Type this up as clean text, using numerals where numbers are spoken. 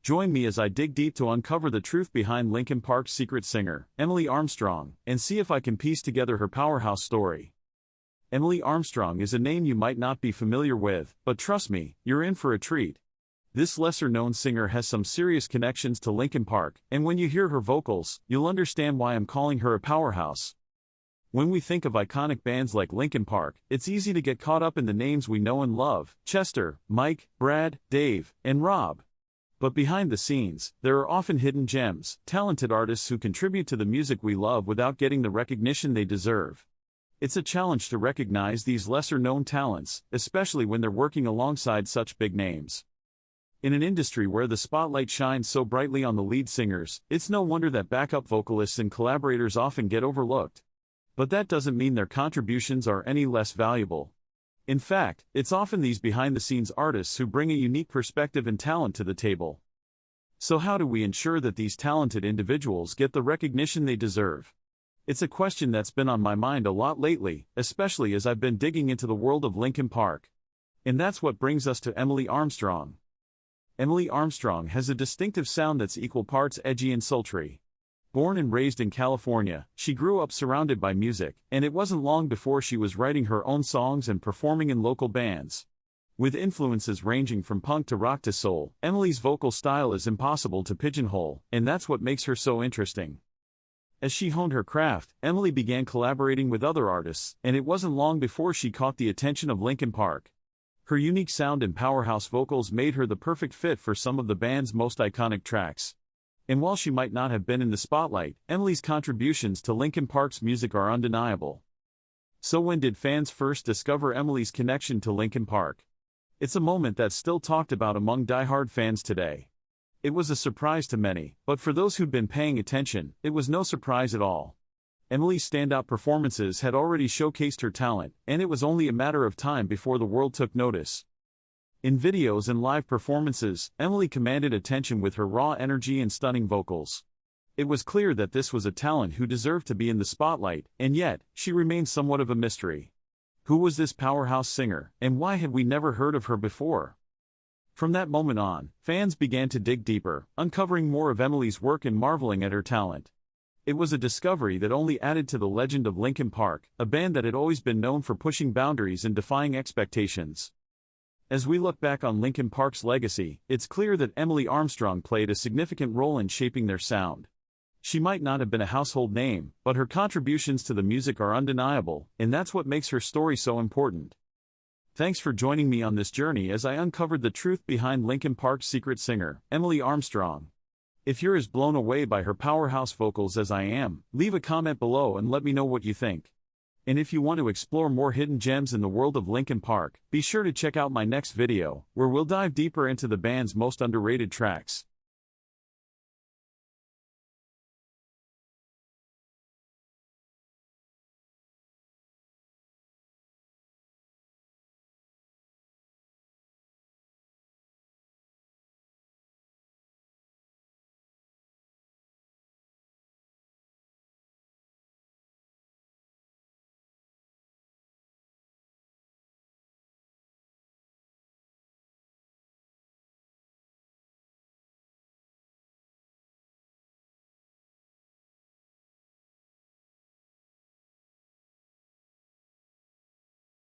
Join me as I dig deep to uncover the truth behind Linkin Park's secret singer, Emily Armstrong, and see if I can piece together her powerhouse story. Emily Armstrong is a name you might not be familiar with, but trust me, you're in for a treat. This lesser-known singer has some serious connections to Linkin Park, and when you hear her vocals, you'll understand why I'm calling her a powerhouse. When we think of iconic bands like Linkin Park, it's easy to get caught up in the names we know and love: Chester, Mike, Brad, Dave, and Rob. But behind the scenes, there are often hidden gems, talented artists who contribute to the music we love without getting the recognition they deserve. It's a challenge to recognize these lesser-known talents, especially when they're working alongside such big names. In an industry where the spotlight shines so brightly on the lead singers, it's no wonder that backup vocalists and collaborators often get overlooked. But that doesn't mean their contributions are any less valuable. In fact, it's often these behind-the-scenes artists who bring a unique perspective and talent to the table. So how do we ensure that these talented individuals get the recognition they deserve? It's a question that's been on my mind a lot lately, especially as I've been digging into the world of Linkin Park. And that's what brings us to Emily Armstrong. Emily Armstrong has a distinctive sound that's equal parts edgy and sultry. Born and raised in California, she grew up surrounded by music, and it wasn't long before she was writing her own songs and performing in local bands. With influences ranging from punk to rock to soul, Emily's vocal style is impossible to pigeonhole, and that's what makes her so interesting. As she honed her craft, Emily began collaborating with other artists, and it wasn't long before she caught the attention of Linkin Park. Her unique sound and powerhouse vocals made her the perfect fit for some of the band's most iconic tracks. And while she might not have been in the spotlight, Emily's contributions to Linkin Park's music are undeniable. So when did fans first discover Emily's connection to Linkin Park? It's a moment that's still talked about among die-hard fans today. It was a surprise to many, but for those who'd been paying attention, it was no surprise at all. Emily's standout performances had already showcased her talent, and it was only a matter of time before the world took notice. In videos and live performances, Emily commanded attention with her raw energy and stunning vocals. It was clear that this was a talent who deserved to be in the spotlight, and yet, she remained somewhat of a mystery. Who was this powerhouse singer, and why had we never heard of her before? From that moment on, fans began to dig deeper, uncovering more of Emily's work and marveling at her talent. It was a discovery that only added to the legend of Linkin Park, a band that had always been known for pushing boundaries and defying expectations. As we look back on Linkin Park's legacy, it's clear that Emily Armstrong played a significant role in shaping their sound. She might not have been a household name, but her contributions to the music are undeniable, and that's what makes her story so important. Thanks for joining me on this journey as I uncovered the truth behind Linkin Park's secret singer, Emily Armstrong. If you're as blown away by her powerhouse vocals as I am, leave a comment below and let me know what you think. And if you want to explore more hidden gems in the world of Linkin Park, be sure to check out my next video, where we'll dive deeper into the band's most underrated tracks.